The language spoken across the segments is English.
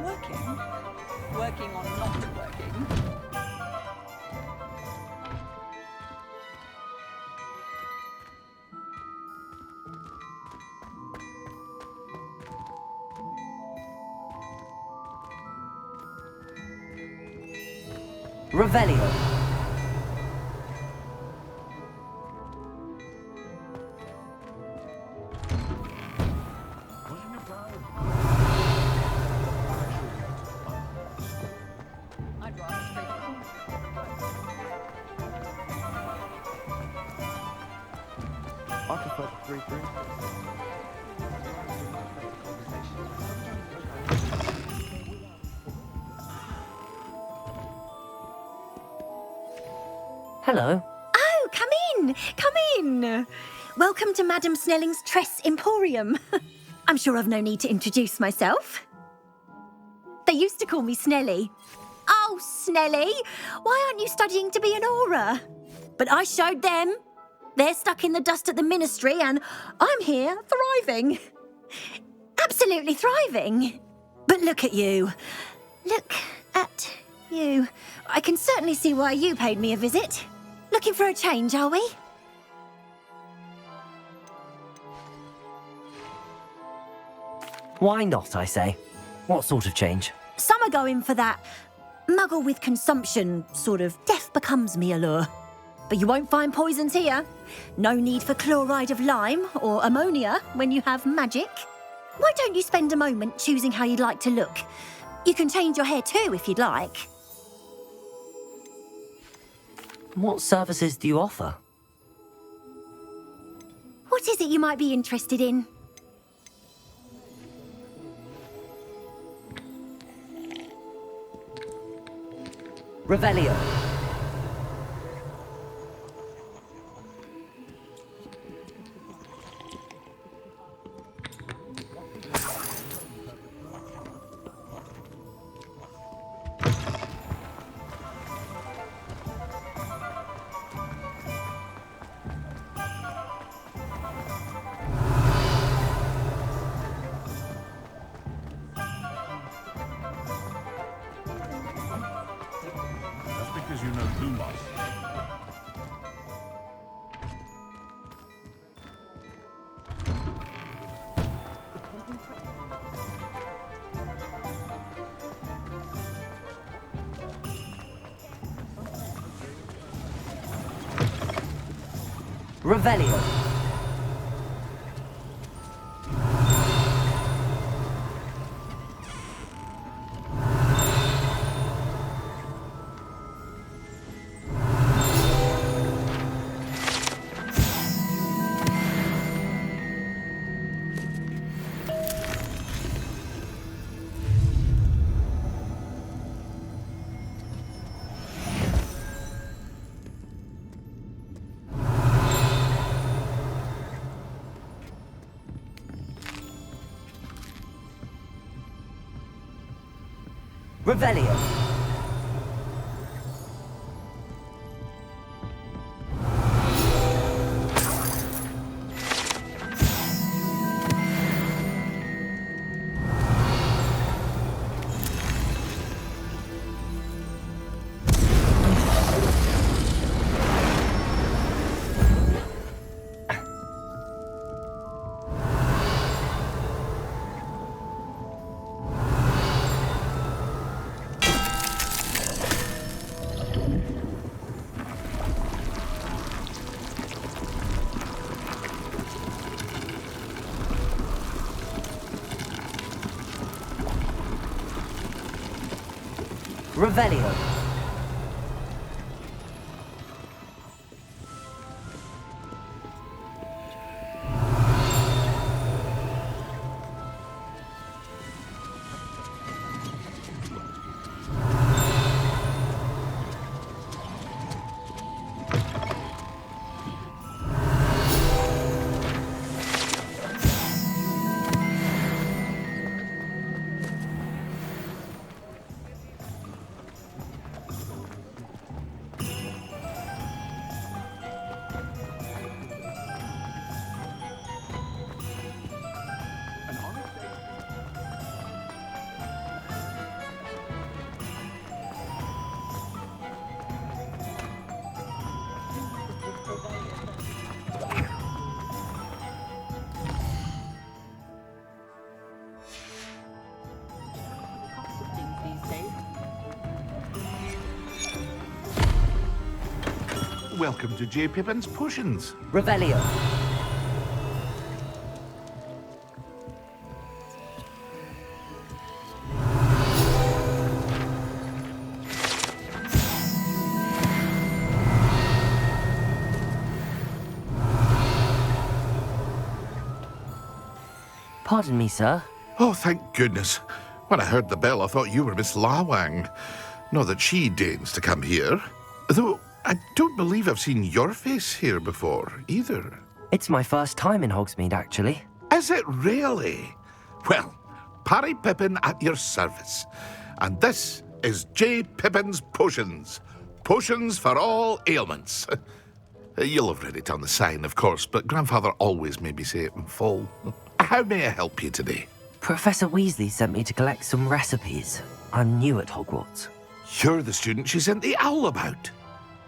working. Working on not working. Revelio. I'd rather straight I prefer the 3-3. Hello. Oh, come in! Come in! Welcome to Madame Snelling's Tress Emporium. I'm sure I've no need to introduce myself. They used to call me Snelly. Oh, Snelly, why aren't you studying to be an aura? But I showed them. They're stuck in the dust at the ministry and I'm here thriving. Absolutely thriving. But look at you. Look at you. I can certainly see why you paid me a visit. Looking for a change, are we? Why not, I say? What sort of change? Some are going for that muggle with consumption, sort of death becomes me allure. But you won't find poisons here. No need for chloride of lime or ammonia when you have magic. Why don't you spend a moment choosing how you'd like to look? You can change your hair too if you'd like. What services do you offer? What is it you might be interested in? Revelio. That's because you know Lumos. Revelio. Revelio. Revelio. Welcome to J. Pippin's Potions. Revelio. Pardon me, sir. Oh, thank goodness. When I heard the bell, I thought you were Miss Lawang. Not that she deigns to come here. Though I don't believe I've seen your face here before, either. It's my first time in Hogsmeade, actually. Is it really? Well, Parry Pippin at your service. And this is J. Pippin's Potions. Potions for all ailments. You'll have read it on the sign, of course, but Grandfather always made me say it in full. How may I help you today? Professor Weasley sent me to collect some recipes. I'm new at Hogwarts. You're the student she sent the owl about.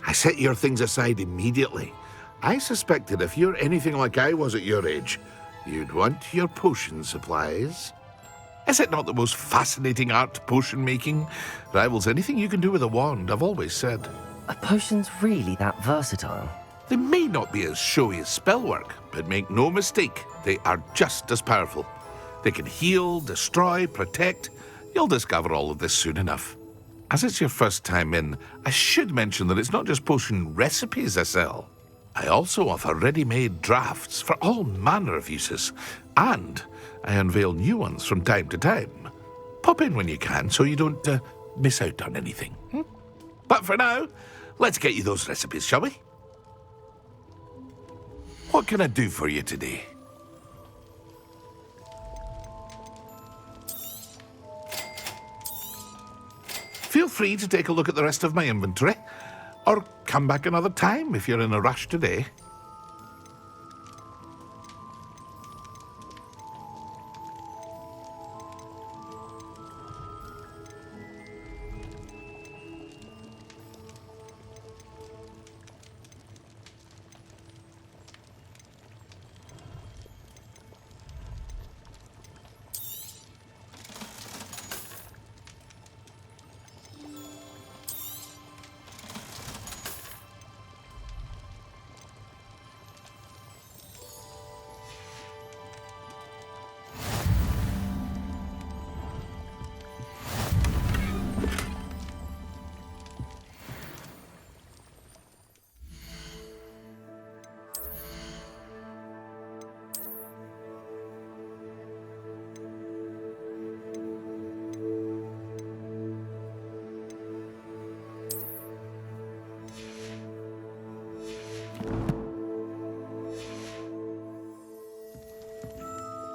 I set your things aside immediately. I suspected if you're anything like I was at your age, you'd want your potion supplies. Is it not the most fascinating art, potion making? Rivals anything you can do with a wand, I've always said. Are potions really that versatile? They may not be as showy as spellwork, but make no mistake, they are just as powerful. They can heal, destroy, protect. You'll discover all of this soon enough. As it's your first time in, I should mention that it's not just potion recipes I sell. I also offer ready-made drafts for all manner of uses, and I unveil new ones from time to time. Pop in when you can so you don't miss out on anything. But for now, let's get you those recipes, shall we? What can I do for you today? Feel free to take a look at the rest of my inventory, or come back another time if you're in a rush today.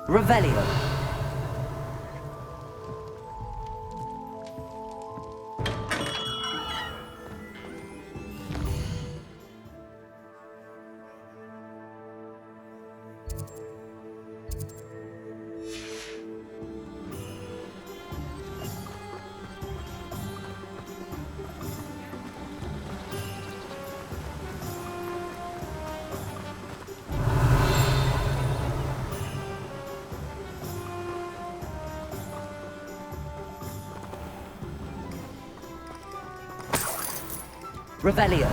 Revelio. Revelio.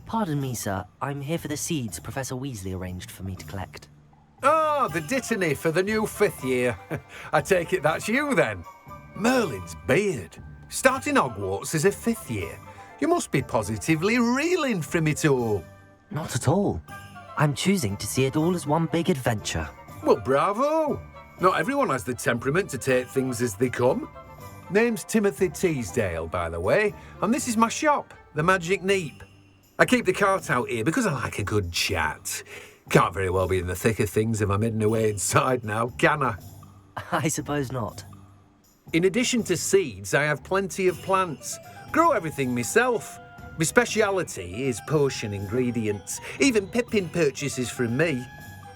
Pardon me, sir. I'm here for the seeds Professor Weasley arranged for me to collect. Oh, the dittany for the new 5th year. I take it that's you, then. Merlin's beard. Starting Hogwarts as a 5th year. You must be positively reeling from it all. Not at all. I'm choosing to see it all as one big adventure. Well, bravo. Not everyone has the temperament to take things as they come. Name's Timothy Teasdale, by the way, and this is my shop, the Magic Neep. I keep the cart out here because I like a good chat. Can't very well be in the thick of things if I'm hidden away inside now, can I? I suppose not. In addition to seeds, I have plenty of plants. Grow everything myself. My speciality is potion ingredients. Even Pippin purchases from me.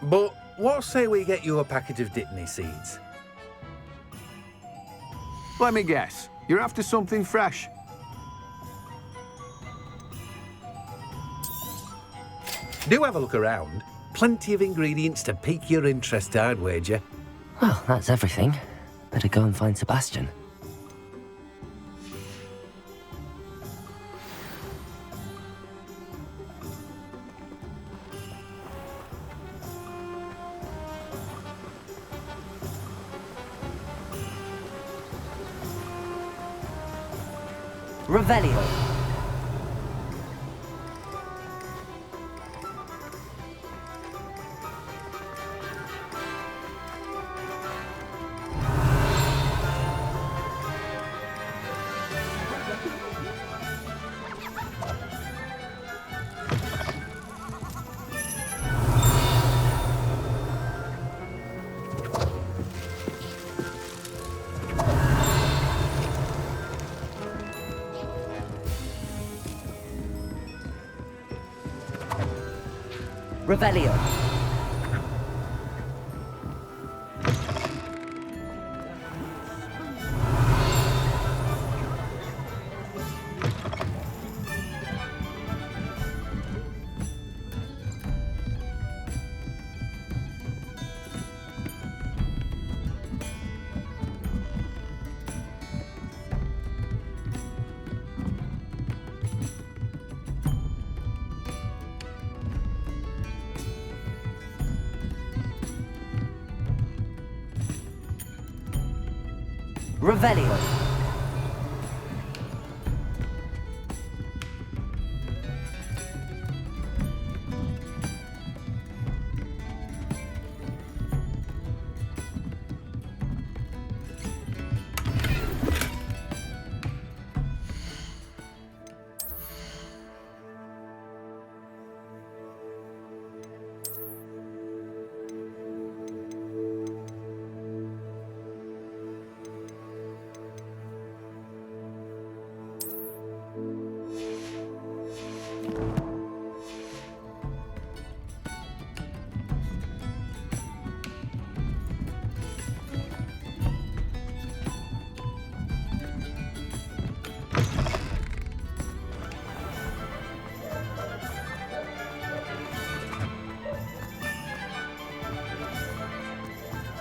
But what say we get you a packet of Dittany seeds? Let me guess. You're after something fresh. Do have a look around. Plenty of ingredients to pique your interest, I'd wager. Well, that's everything. Better go and find Sebastian. Revelio. Revelio. Revelio.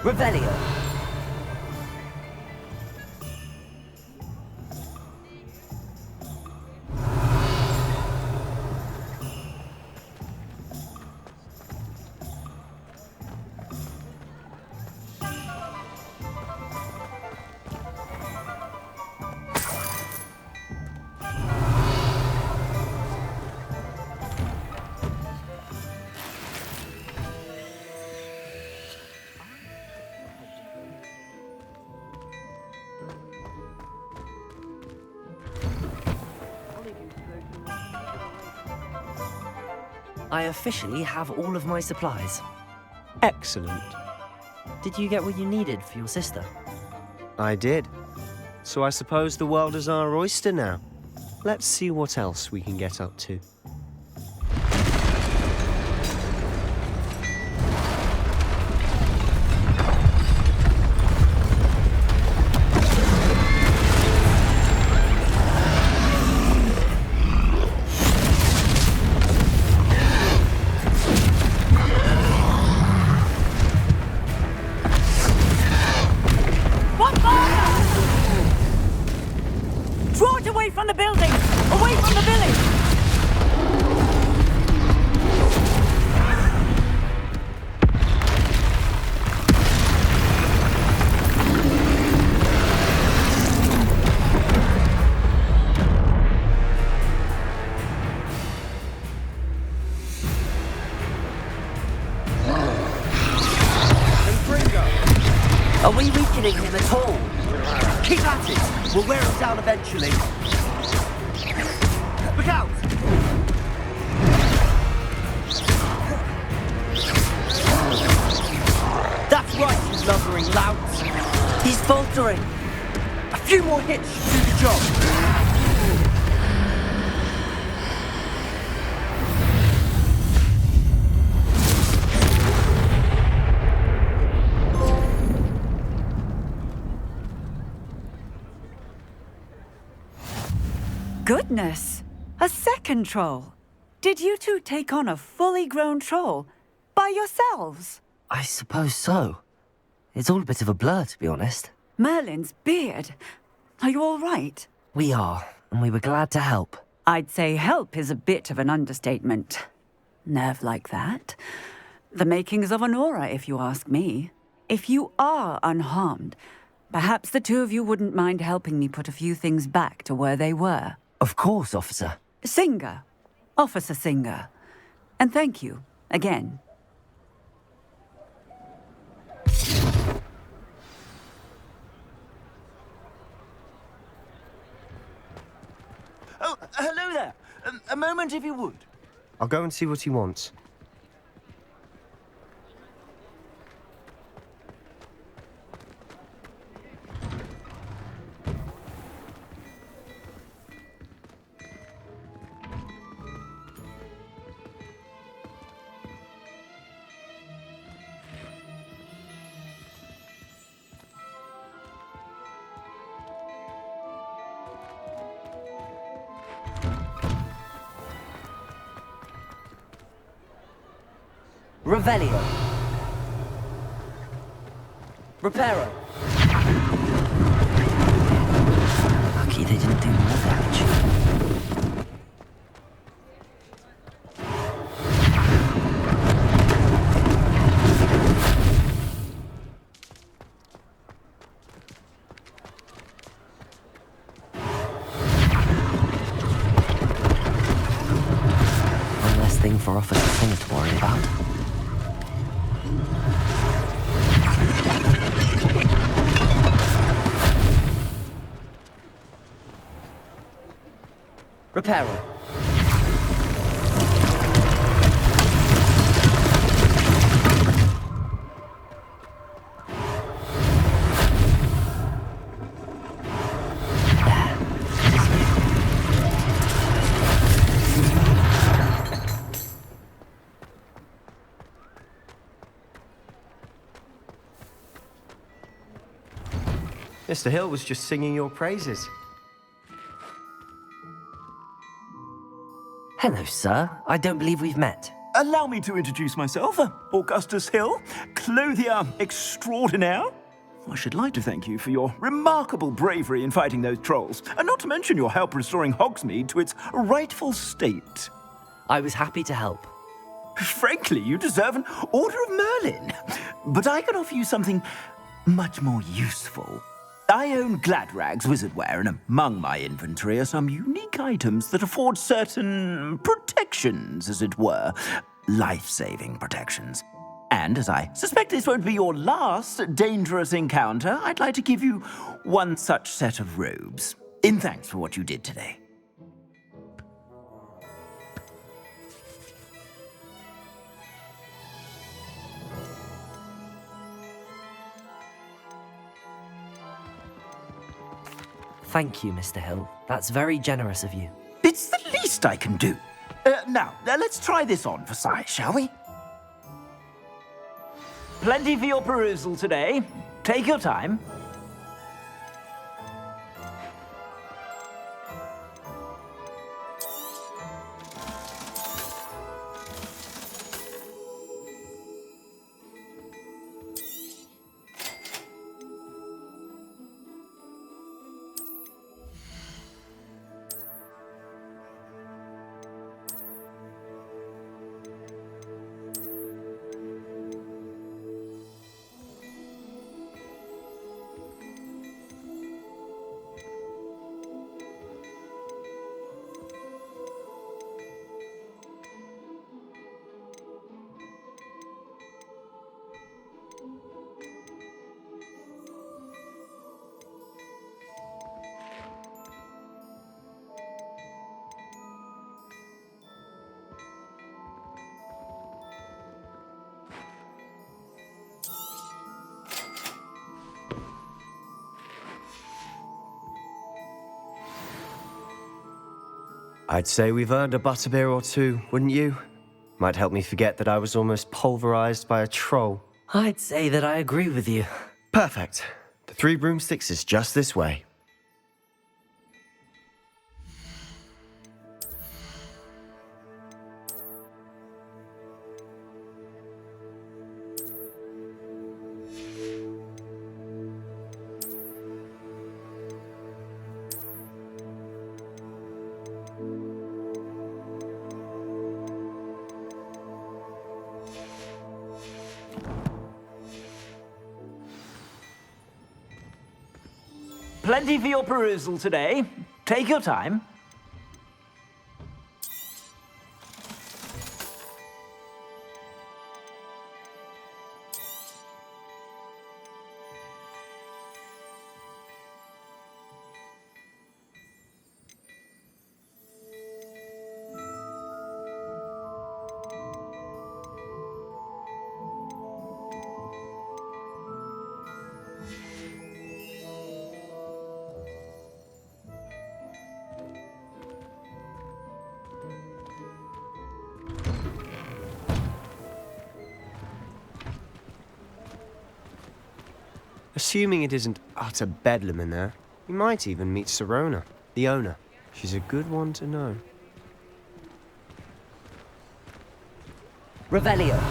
Revelio. I officially have all of my supplies. Excellent. Did you get what you needed for your sister? I did. So I suppose the world is our oyster now. Let's see what else we can get up to. From the building! Away from the village! Are we weakening him at all? Keep at it! We'll wear him down eventually. Look out! right, you lumbering louts. He's faltering. A few more hits should do the job. Goodness! A second troll. Did you two take on a fully grown troll by yourselves? I suppose so. It's all a bit of a blur, to be honest. Merlin's beard. Are you all right? We are, and we were glad to help. I'd say help is a bit of an understatement. Nerve like that. The makings of an aura, if you ask me. If you are unharmed, perhaps the two of you wouldn't mind helping me put a few things back to where they were. Of course, officer. Singer. Officer Singer. And thank you, again. Oh, hello there. A moment, if you would. I'll go and see what he wants. Revelio. Reparo. Lucky they didn't do more damage. One less thing for Officer Singer to worry about. Reparo. Mr. Hill was just singing your praises. Hello, sir. I don't believe we've met. Allow me to introduce myself, Augustus Hill, clothier extraordinaire. I should like to thank you for your remarkable bravery in fighting those trolls, and not to mention your help restoring Hogsmeade to its rightful state. I was happy to help. Frankly, you deserve an Order of Merlin, but I can offer you something much more useful. I own Gladrag's wizardware, and among my inventory are some unique items that afford certain protections, as it were. Life-saving protections. And as I suspect this won't be your last dangerous encounter, I'd like to give you one such set of robes, in thanks for what you did today. Thank you, Mr. Hill. That's very generous of you. It's the least I can do. Now, let's try this on for size, shall we? Plenty for your perusal today. Take your time. I'd say we've earned a butterbeer or two, wouldn't you? Might help me forget that I was almost pulverized by a troll. I'd say that I agree with you. Perfect. The Three Broomsticks is just this way. Plenty for your perusal today. Take your time. Assuming it isn't utter bedlam in there, you might even meet Sirona, the owner. She's a good one to know. Revelio.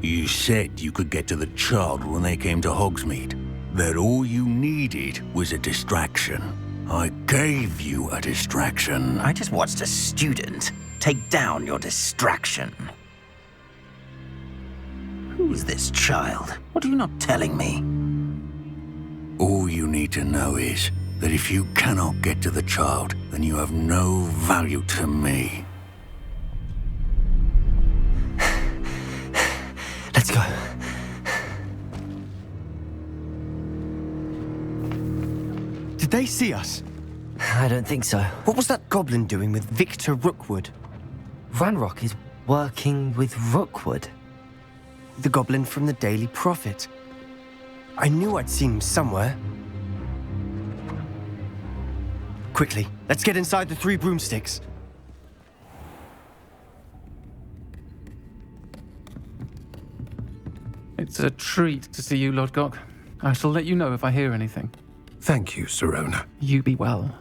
You said you could get to the child when they came to Hogsmeade. That all you needed was a distraction. I gave you a distraction. I just watched a student take down your distraction. Who's this child? What are you not telling me? All you need to know is that if you cannot get to the child, then you have no value to me. Let's go. Did they see us? I don't think so. What was that goblin doing with Victor Rookwood? Ranrock is working with Rookwood. The goblin from the Daily Prophet. I knew I'd seen him somewhere. Quickly, let's get inside the Three Broomsticks. It's a treat to see you, Lodgok. I shall let you know if I hear anything. Thank you, Sirona. You be well.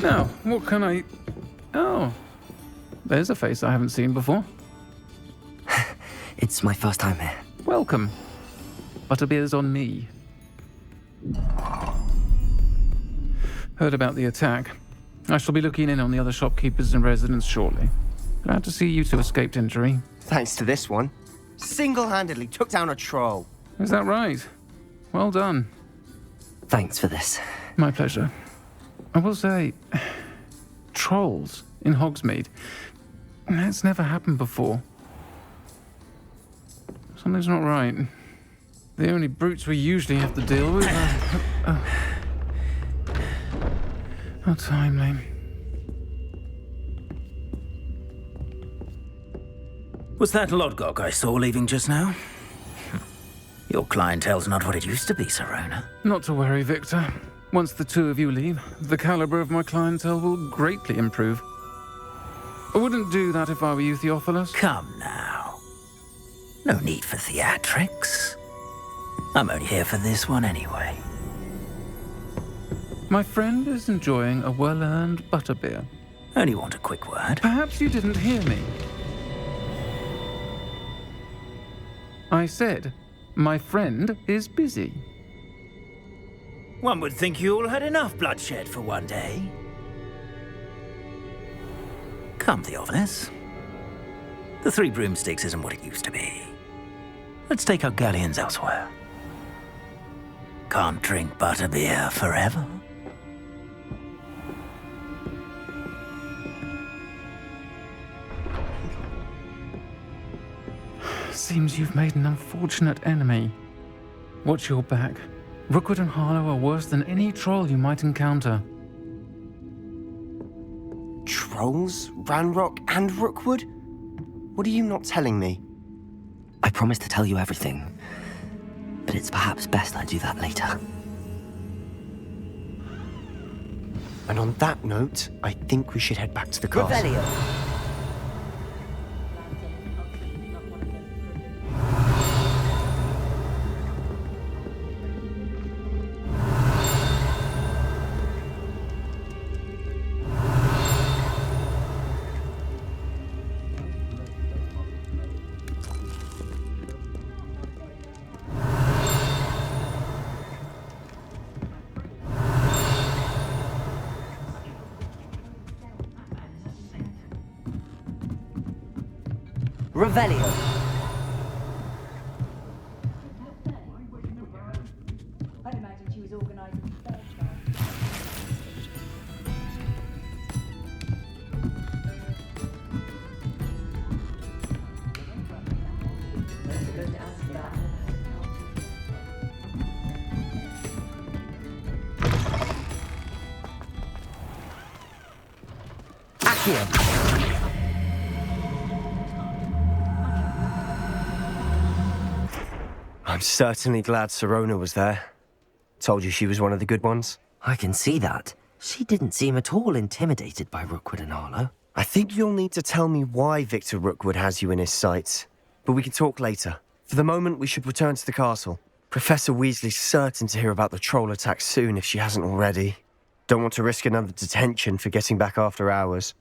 Now, what can I... Oh, there's a face I haven't seen before. It's my first time here. Welcome. Butterbeer's on me. Heard about the attack. I shall be looking in on the other shopkeepers and residents shortly. Glad to see you two escaped injury. Thanks to this one. Single-handedly took down a troll. Is that right? Well done. Thanks for this. My pleasure. I will say, trolls in Hogsmeade. That's never happened before. Something's not right. The only brutes we usually have to deal with are... How timely. Was that Lodgok I saw leaving just now? Your clientele's not what it used to be, Sirona. Not to worry, Victor. Once the two of you leave, the caliber of my clientele will greatly improve. I wouldn't do that if I were you, Theophilus. Come now. No need for theatrics. I'm only here for this one anyway. My friend is enjoying a well-earned butterbeer. Only want a quick word. Perhaps you didn't hear me. I said, my friend is busy. One would think you all had enough bloodshed for one day. Come, Theophilus. The Three Broomsticks isn't what it used to be. Let's take our galleons elsewhere. Can't drink butterbeer forever. Seems you've made an unfortunate enemy. Watch your back. Rookwood and Harlow are worse than any troll you might encounter. Trolls? Ranrock and Rookwood? What are you not telling me? I promised to tell you everything, but it's perhaps best I do that later. And on that note, I think we should head back to the castle. Revelio. Revelio. I'd imagine she was organising spell Accio. I'm certainly glad Sirona was there. Told you she was one of the good ones. I can see that. She didn't seem at all intimidated by Rookwood and Harlow. I think you'll need to tell me why Victor Rookwood has you in his sights. But we can talk later. For the moment, we should return to the castle. Professor Weasley's certain to hear about the troll attack soon if she hasn't already. Don't want to risk another detention for getting back after hours.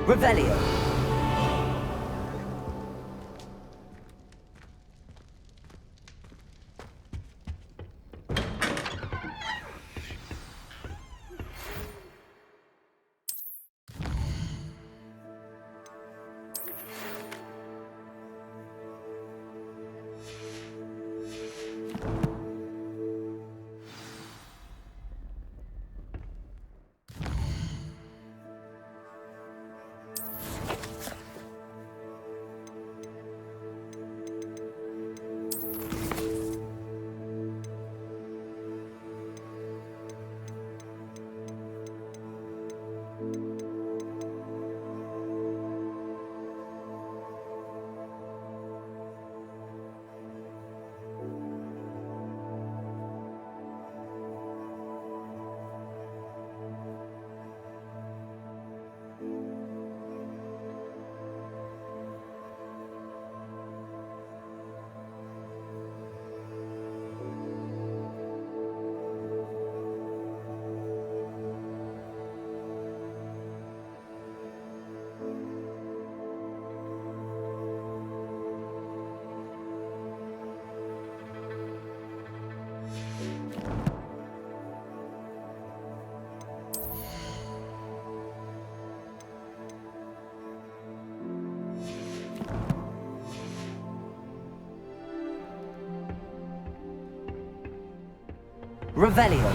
Revelio. Revelio.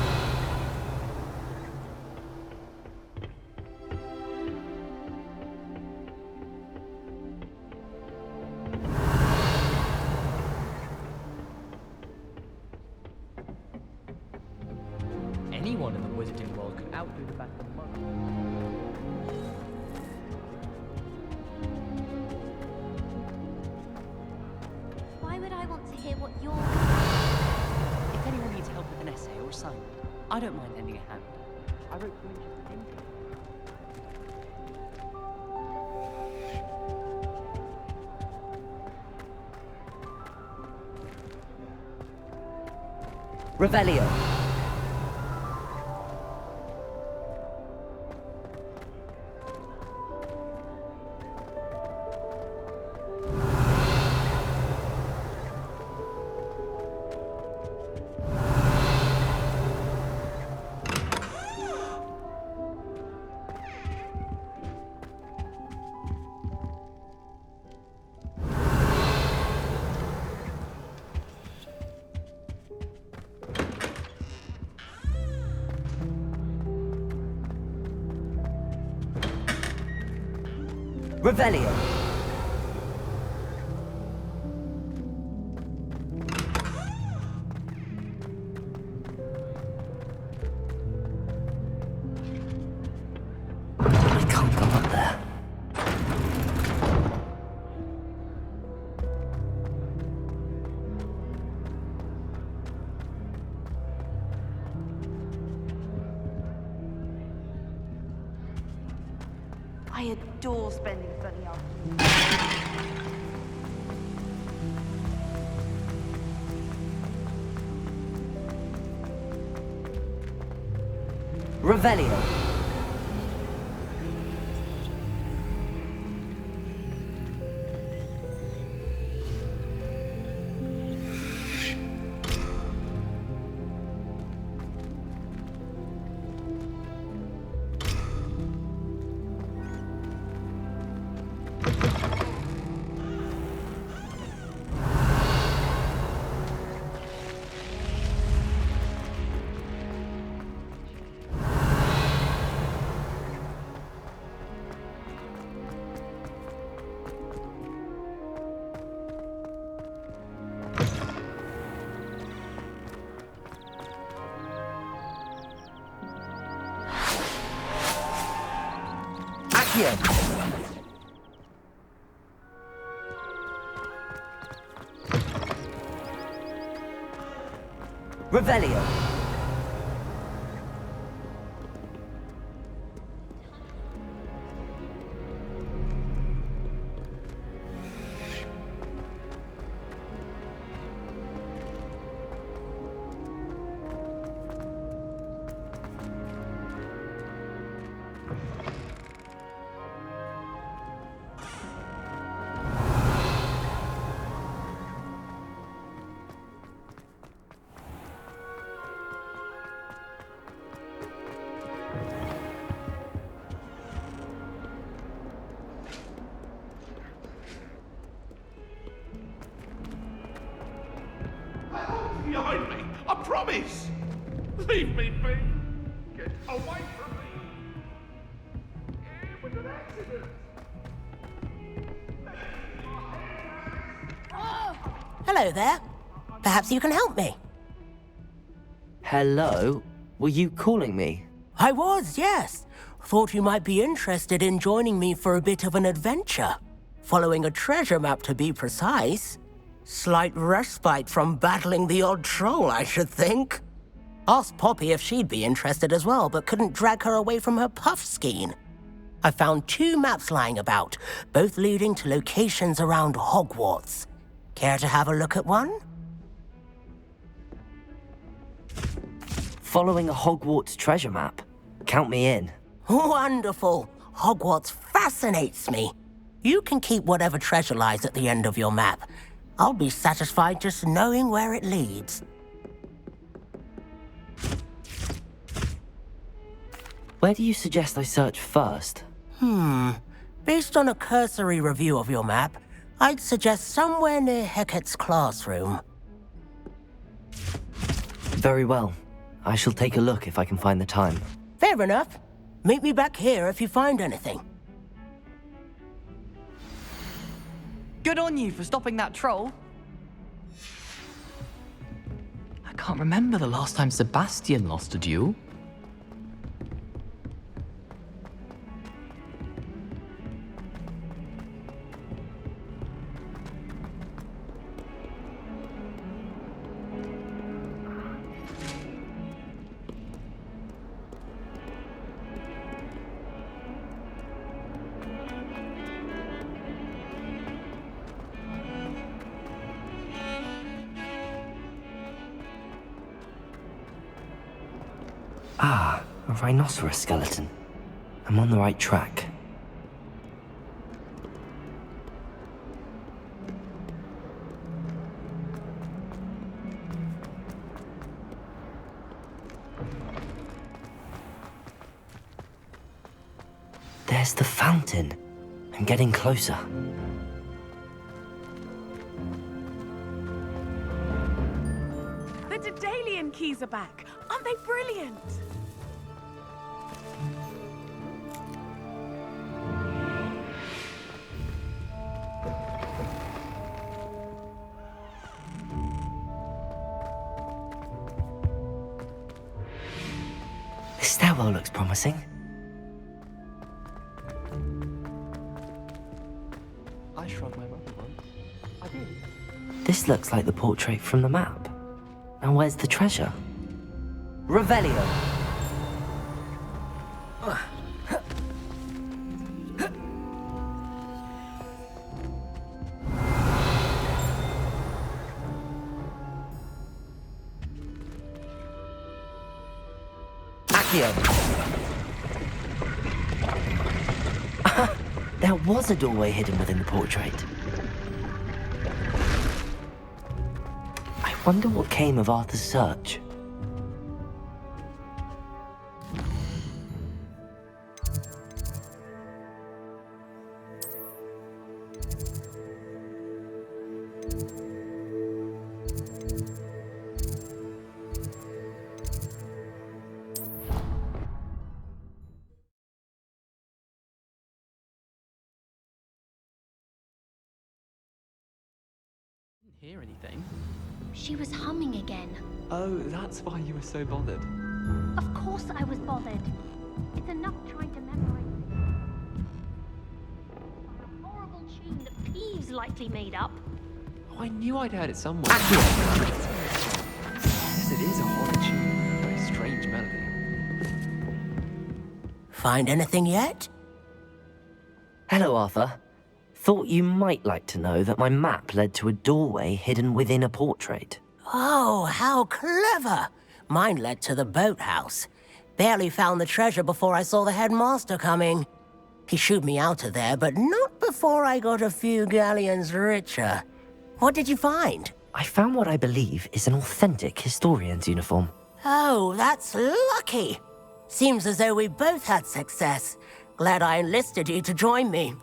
Anyone in the wizarding world could outdo the Battle of Muggle. Why would I want to hear what you're... If anyone needs help with an essay or assignment, I don't mind lending a hand. I wrote 2 inches of painting. Revelio. Revelio. We can't go up there. I adore spending sunny afternoons. Revelio. Accio. Revelio. Behind me, I promise! Leave me be! Get away from me! It was an accident! Hello there. Perhaps you can help me. Hello? Were you calling me? I was, yes. Thought you might be interested in joining me for a bit of an adventure. Following a treasure map, to be precise. Slight respite from battling the odd troll, I should think. Asked Poppy if she'd be interested as well, but couldn't drag her away from her puff skein. I found 2 maps lying about, both leading to locations around Hogwarts. Care to have a look at one? Following a Hogwarts treasure map. Count me in. Wonderful. Hogwarts fascinates me. You can keep whatever treasure lies at the end of your map. I'll be satisfied just knowing where it leads. Where do you suggest I search first? Based on a cursory review of your map, I'd suggest somewhere near Hecat's classroom. Very well. I shall take a look if I can find the time. Fair enough. Meet me back here if you find anything. Good on you for stopping that troll. I can't remember the last time Sebastian lost a duel. Ah, a rhinoceros skeleton. I'm on the right track. There's the fountain. I'm getting closer. The Daedalian keys are back. Aren't they brilliant? This stairwell looks promising. I shrugged my rubber once. I did. This looks like the portrait from the map. Now where's the treasure? Revelio! There was a doorway hidden within the portrait. I wonder what came of Arthur's search. Hear anything? She was humming again. Oh, that's why you were so bothered. Of course I was bothered. It's enough trying to memorize a horrible tune that Peeves likely made up. Oh, I knew I'd heard it somewhere. Yes, it is a horror tune. Very strange melody. Find anything yet? Hello, Arthur. Thought you might like to know that my map led to a doorway hidden within a portrait. Oh, how clever! Mine led to the boathouse. Barely found the treasure before I saw the headmaster coming. He shooed me out of there, but not before I got a few galleons richer. What did you find? I found what I believe is an authentic historian's uniform. Oh, that's lucky. Seems as though we both had success. Glad I enlisted you to join me.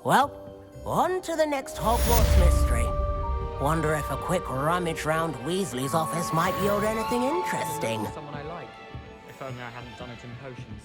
Well, on to the next Hogwarts mystery. Wonder if a quick rummage round Weasley's office might yield anything interesting. Someone I like. If only I hadn't done it in potions.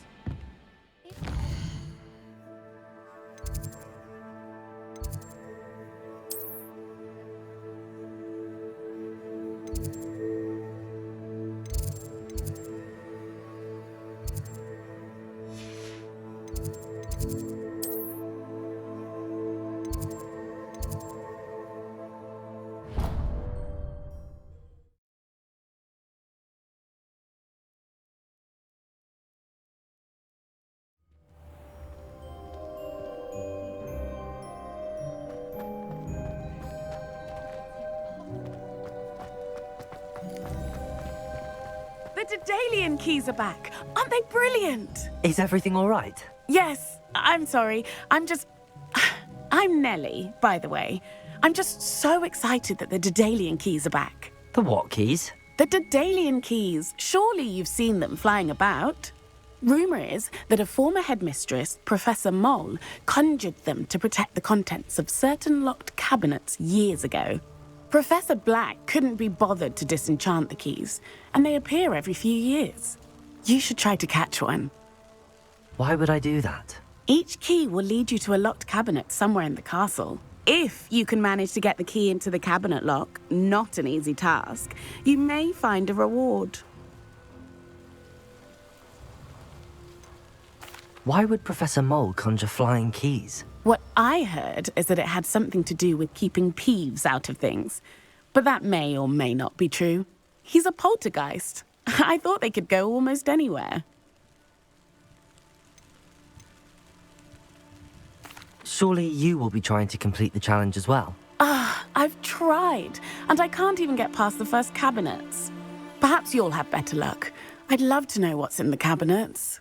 The Daedalian keys are back. Aren't they brilliant? Is everything all right? Yes, I'm sorry. I'm Nellie, by the way. I'm just so excited that the Daedalian keys are back. The what keys? The Daedalian keys. Surely you've seen them flying about. Rumour is that a former headmistress, Professor Mole, conjured them to protect the contents of certain locked cabinets years ago. Professor Black couldn't be bothered to disenchant the keys, and they appear every few years. You should try to catch one. Why would I do that? Each key will lead you to a locked cabinet somewhere in the castle. If you can manage to get the key into the cabinet lock, not an easy task, you may find a reward. Why would Professor Mole conjure flying keys? What I heard is that it had something to do with keeping Peeves out of things. But that may or may not be true. He's a poltergeist. I thought they could go almost anywhere. Surely you will be trying to complete the challenge as well. I've tried, and I can't even get past the first cabinets. Perhaps you'll have better luck. I'd love to know what's in the cabinets.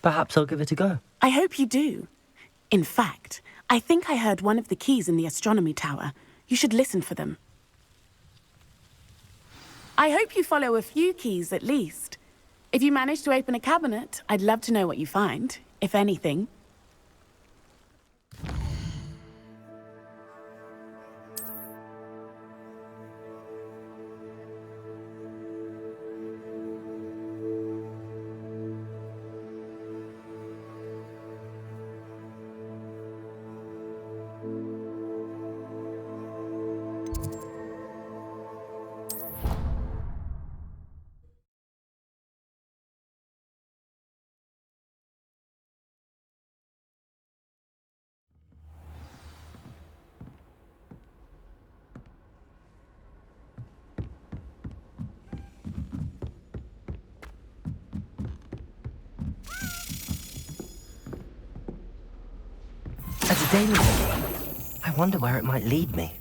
Perhaps I'll give it a go. I hope you do. In fact, I think I heard one of the keys in the astronomy tower. You should listen for them. I hope you follow a few keys at least. If you manage to open a cabinet, I'd love to know what you find, if anything. A daily. I wonder where it might lead me.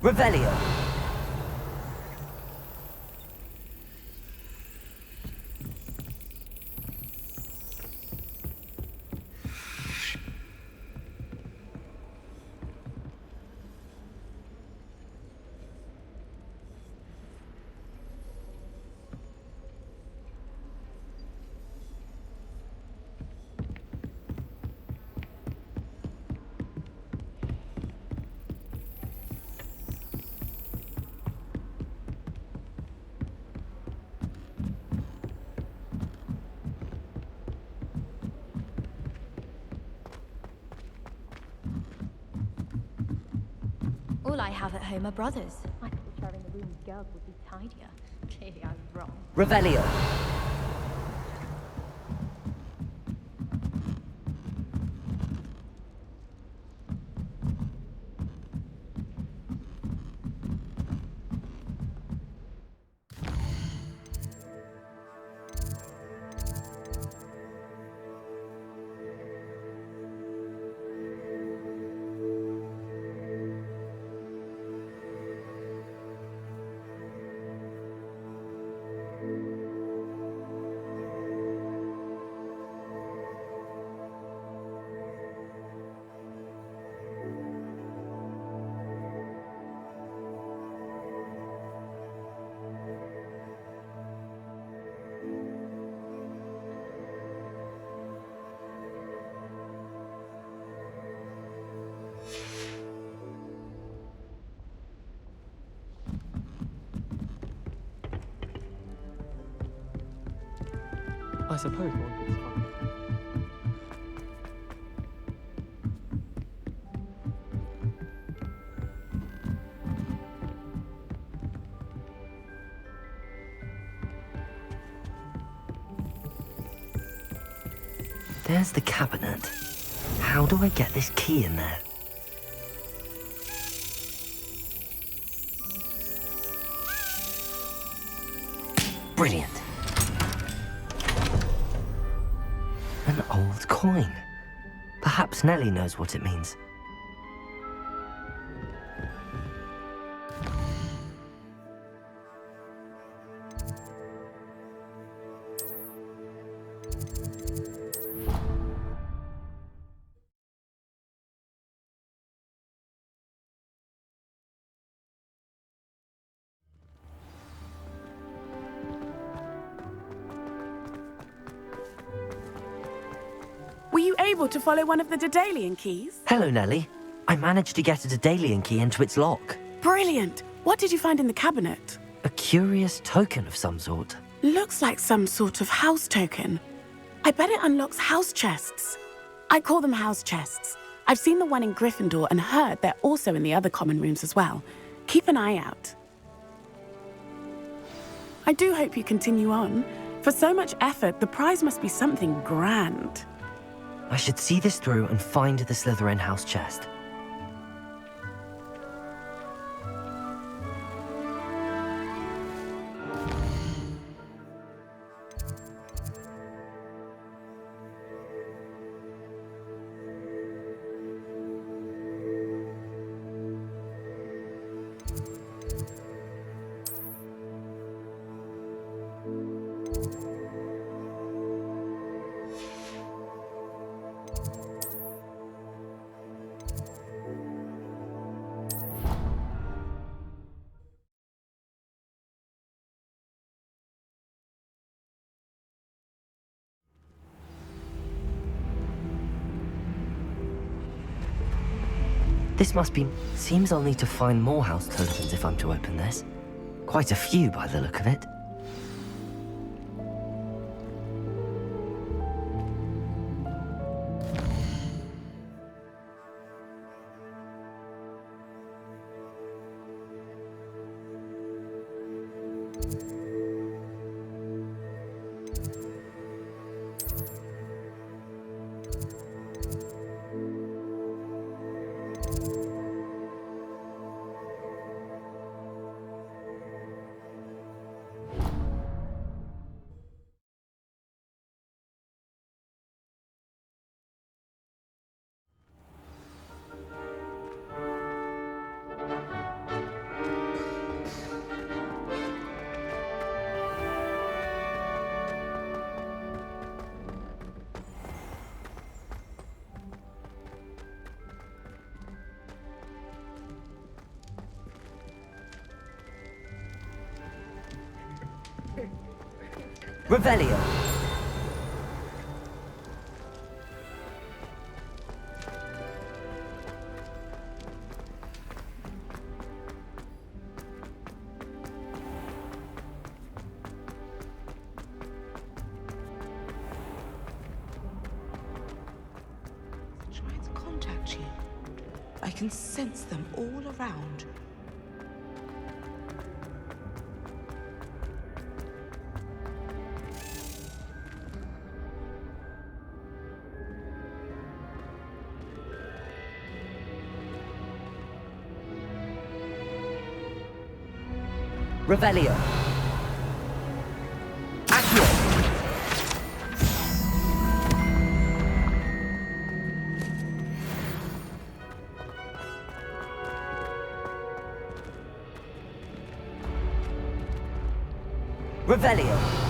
Revelio. All I have at home are brothers. I thought sharing a room with girls would be tidier. Clearly I was wrong. Revelio. I suppose one could find. There's the cabinet. How do I get this key in there? Brilliant. An old coin. Perhaps Nellie knows what it means. Were you able to follow one of the Daedalian keys? Hello, Nellie. I managed to get a Daedalian key into its lock. Brilliant! What did you find in the cabinet? A curious token of some sort. Looks like some sort of house token. I bet it unlocks house chests. I call them house chests. I've seen the one in Gryffindor and heard they're also in the other common rooms as well. Keep an eye out. I do hope you continue on. For so much effort, the prize must be something grand. I should see this through and find the Slytherin house chest. This must be... Seems I'll need to find more house tokens if I'm to open this. Quite a few by the look of it. Revelio. Trying to contact you. I can sense them all around. Revelio. Revelio.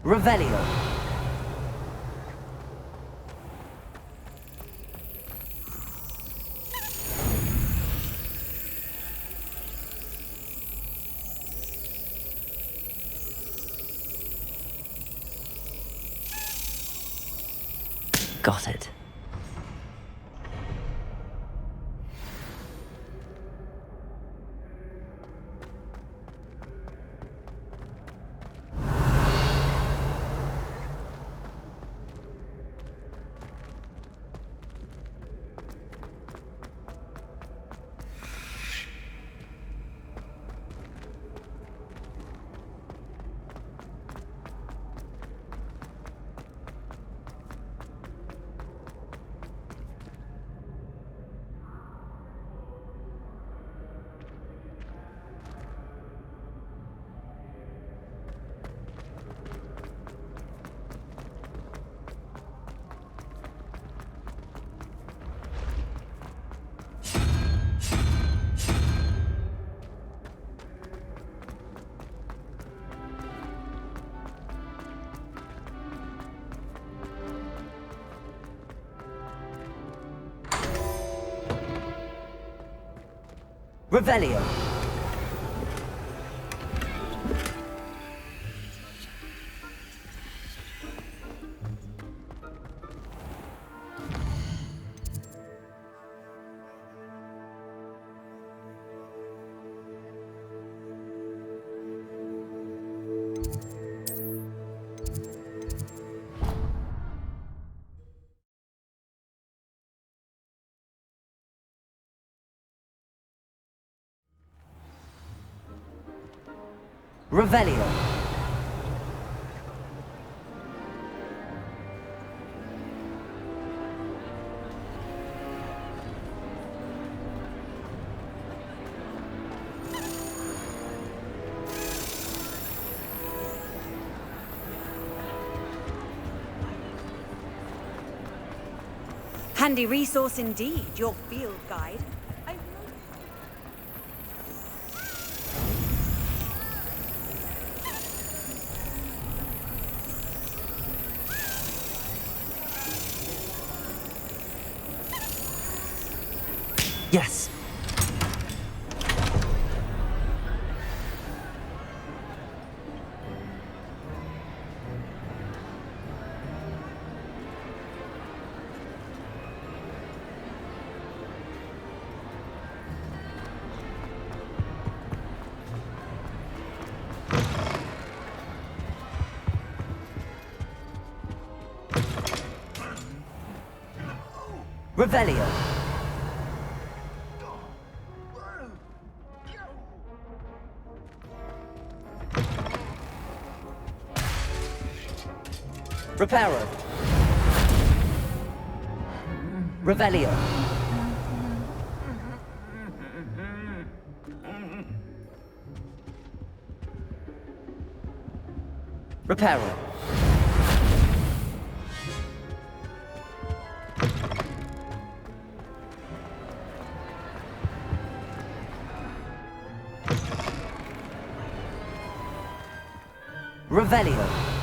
Revelio. Got it. Revelio. Revelio. Handy resource indeed, your field guide. Yes. Revelio. Reparo. Revelio. Reparo. Revelio.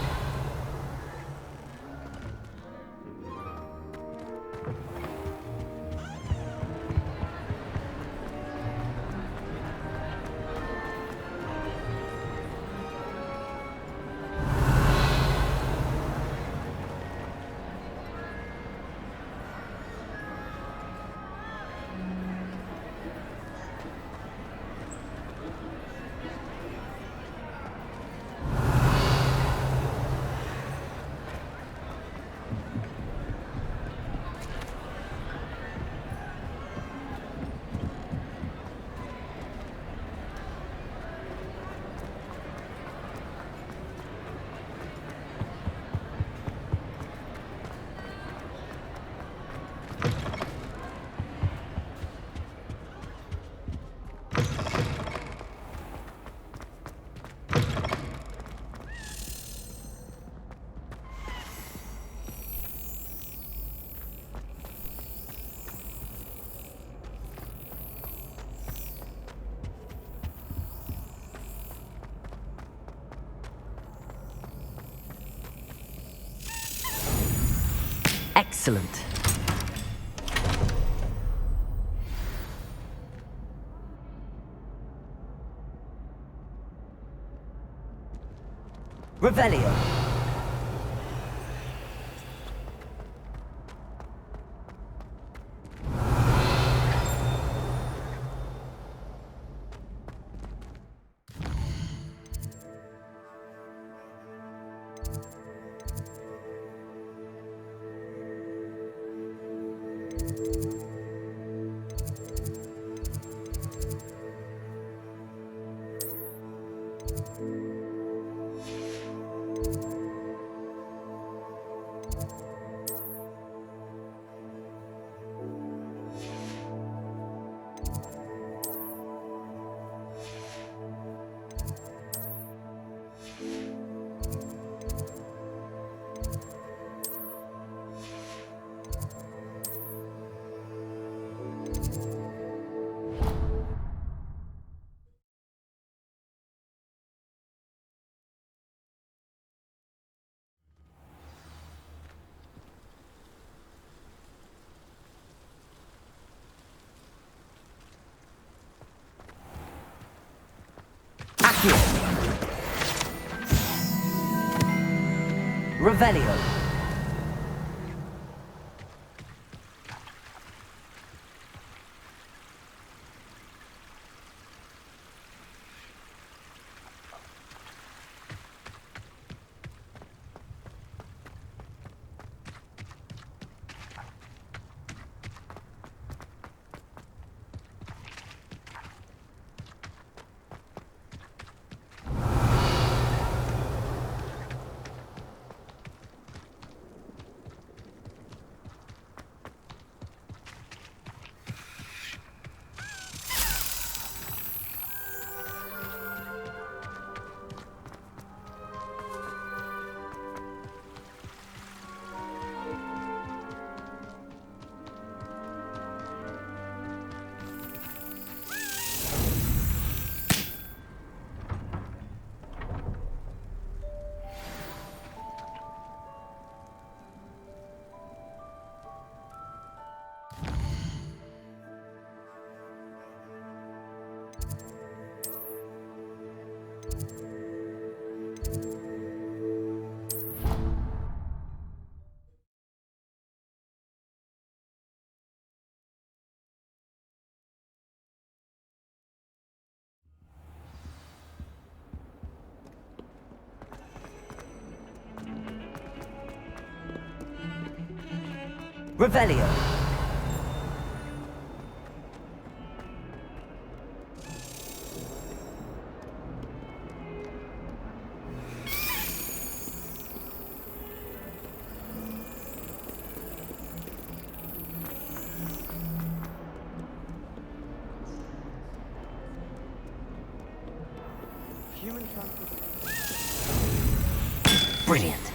Excellent. Revelio. Accio. Revelio. Revelio. Brilliant.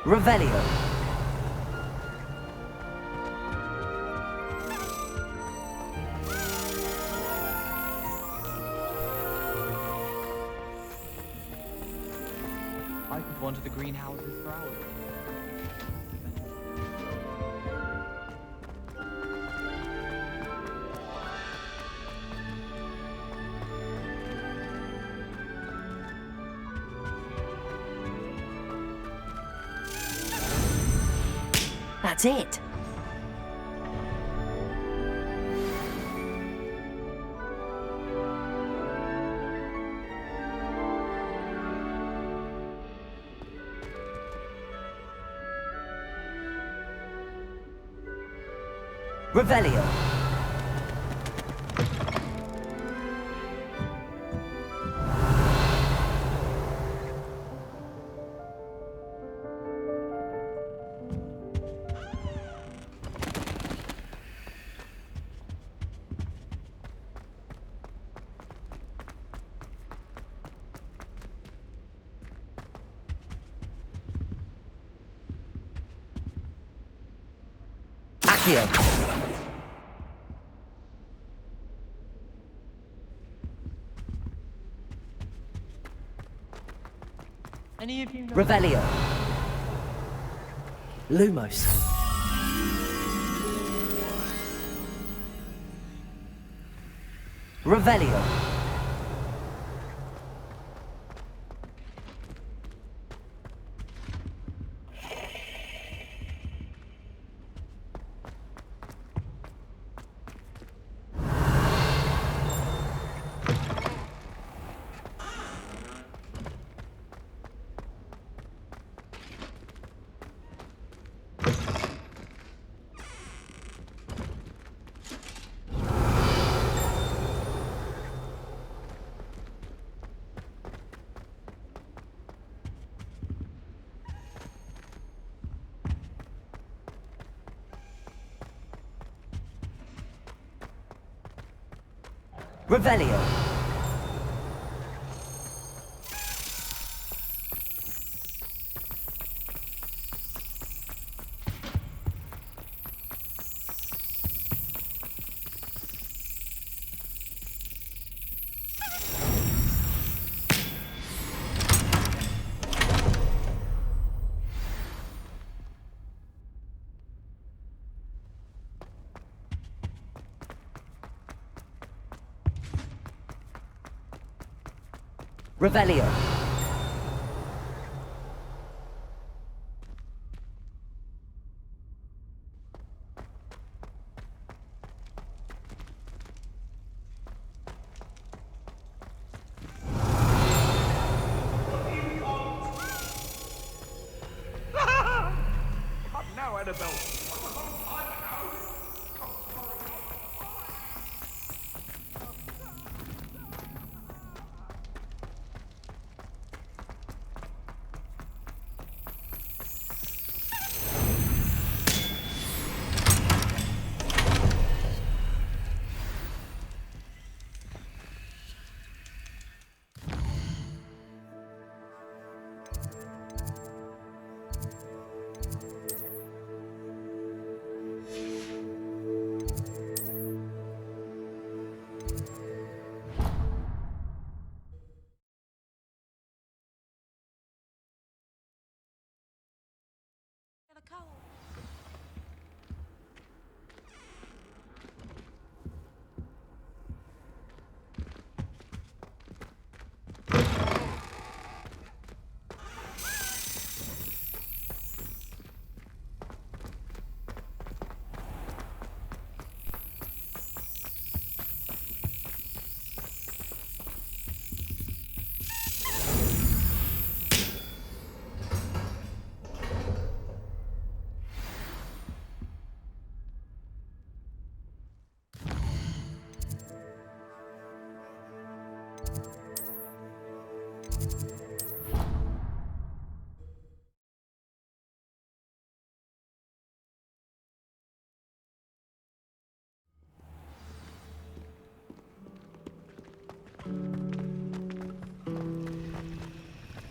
Revelio. I could wander the greenhouses for hours. That's it. Revelio. Accio. Any of you know Revelio. Lumos. Revelio. Revelio. Revelio. Now, Annabelle.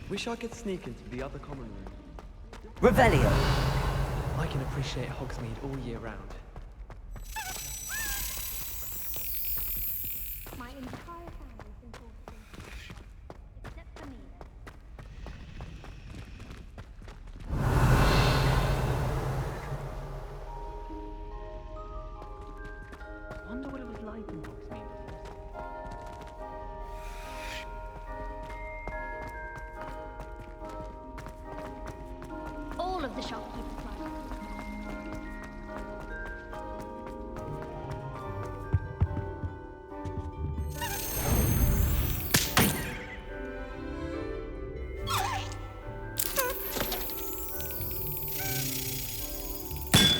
Wish I could sneak into the other common room. Revelio. I can appreciate Hogsmeade all year round. My entire family's been forced into except for me. I wonder what it was like in Hogsmeade. All of the shopkeepers like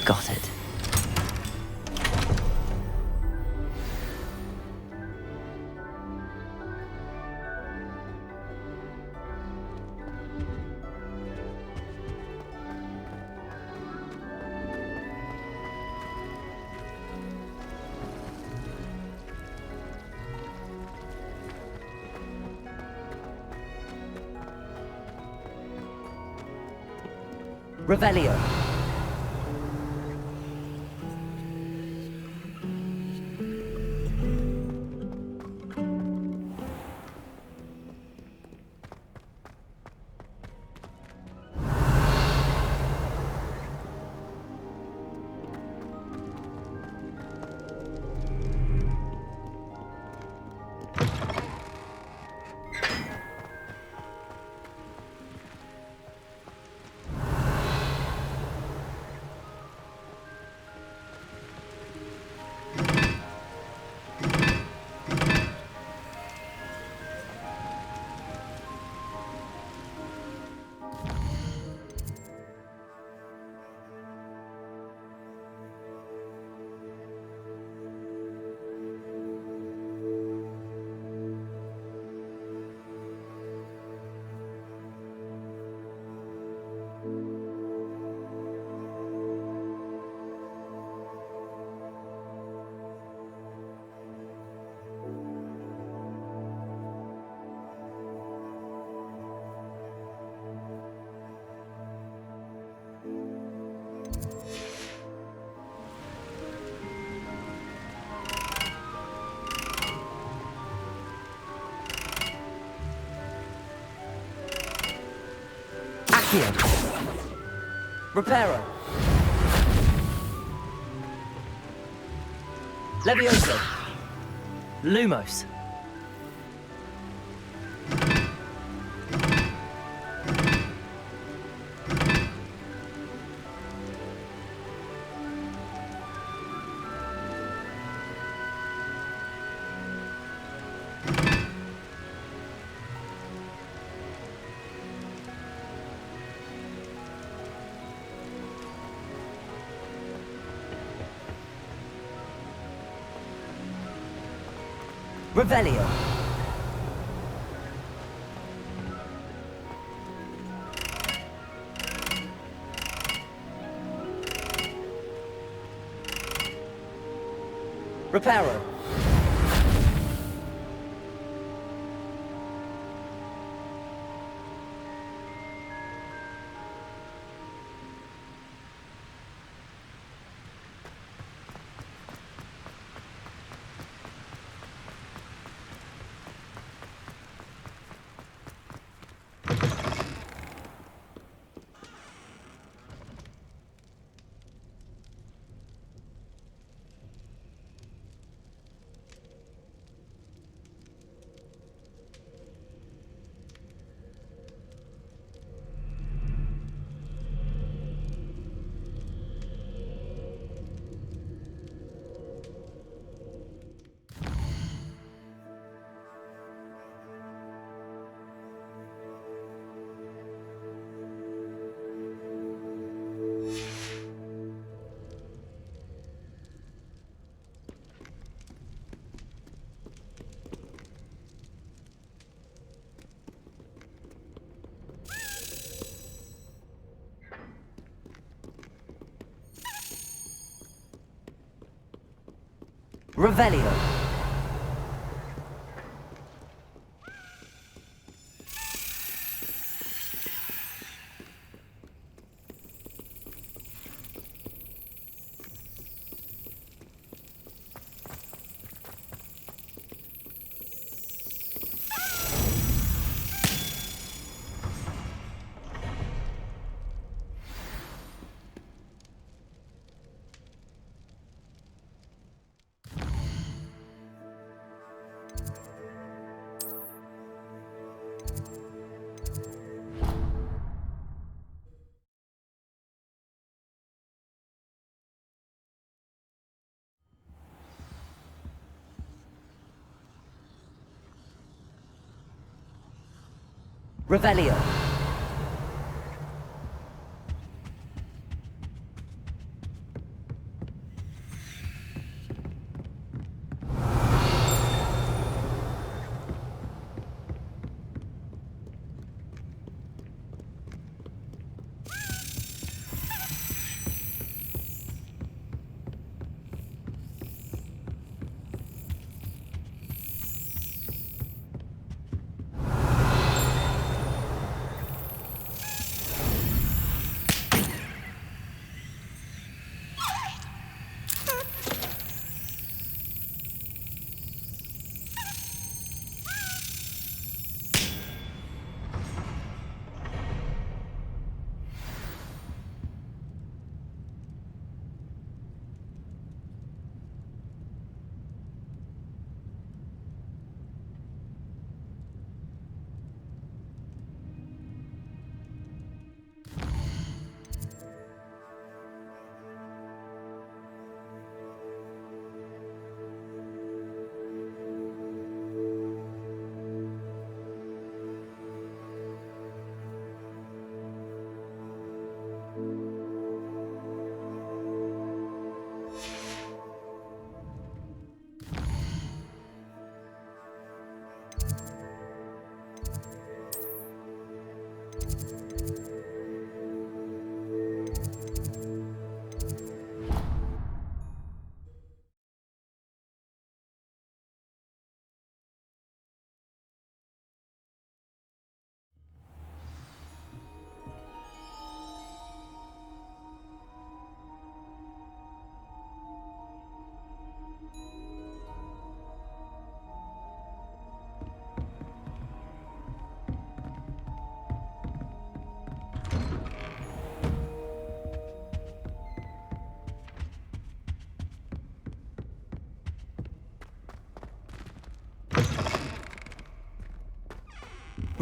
Got it. Revelio. Accio. Reparo. Levioso. Lumos. Revelio. Reparo. Revelio. Revelio.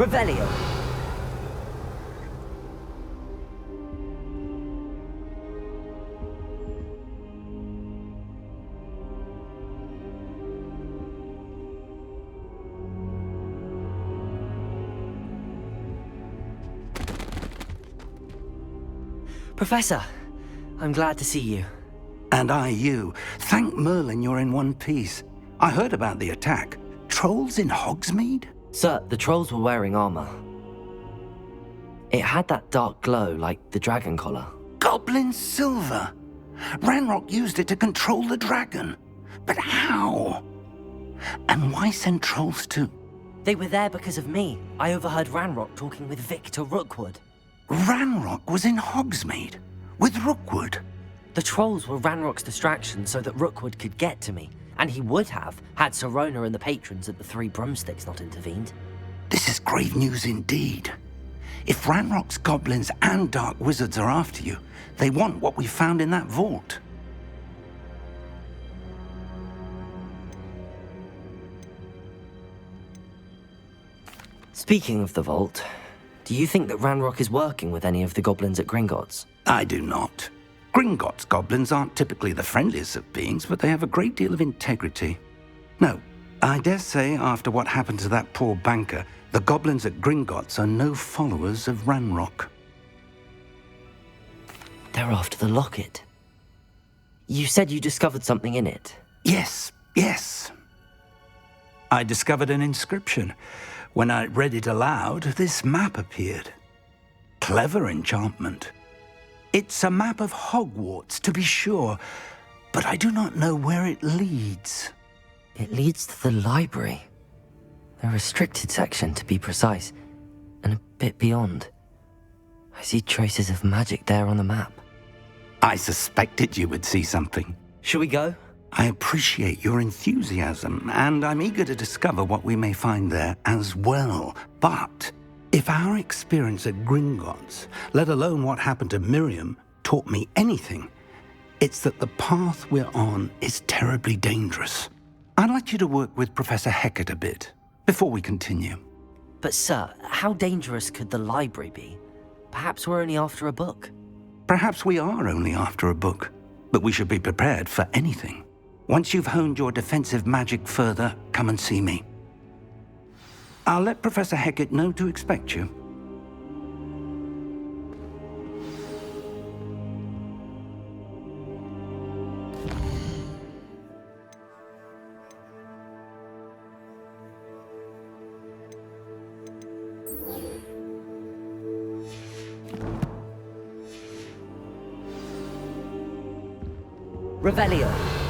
Revelio. Professor, I'm glad to see you. And I you. Thank Merlin you're in one piece. I heard about the attack. Trolls in Hogsmeade? Sir, the trolls were wearing armor. It had that dark glow like the dragon collar. Goblin silver! Ranrock used it to control the dragon. But how? And why send trolls to... They were there because of me. I overheard Ranrock talking with Victor Rookwood. Ranrock was in Hogsmeade? With Rookwood? The trolls were Ranrock's distraction so that Rookwood could get to me. And he would have, had Sirona and the patrons at the Three Broomsticks not intervened. This is grave news indeed. If Ranrock's goblins and dark wizards are after you, they want what we found in that vault. Speaking of the vault, do you think that Ranrock is working with any of the goblins at Gringotts? I do not. Gringotts goblins aren't typically the friendliest of beings, but they have a great deal of integrity. No, I dare say after what happened to that poor banker, the goblins at Gringotts are no followers of Ranrock. They're after the locket. You said you discovered something in it. Yes. I discovered an inscription. When I read it aloud, this map appeared. Clever enchantment. It's a map of Hogwarts, to be sure, but I do not know where it leads. It leads to the library. The restricted section, to be precise, and a bit beyond. I see traces of magic there on the map. I suspected you would see something. Shall we go? I appreciate your enthusiasm, and I'm eager to discover what we may find there as well. But if our experience at Gringotts, let alone what happened to Miriam, taught me anything, it's that the path we're on is terribly dangerous. I'd like you to work with Professor Hecat a bit before we continue. But sir, how dangerous could the library be? Perhaps we're only after a book. Perhaps we are only after a book, but we should be prepared for anything. Once you've honed your defensive magic further, come and see me. I'll let Professor Hecat know to expect you. Revelio.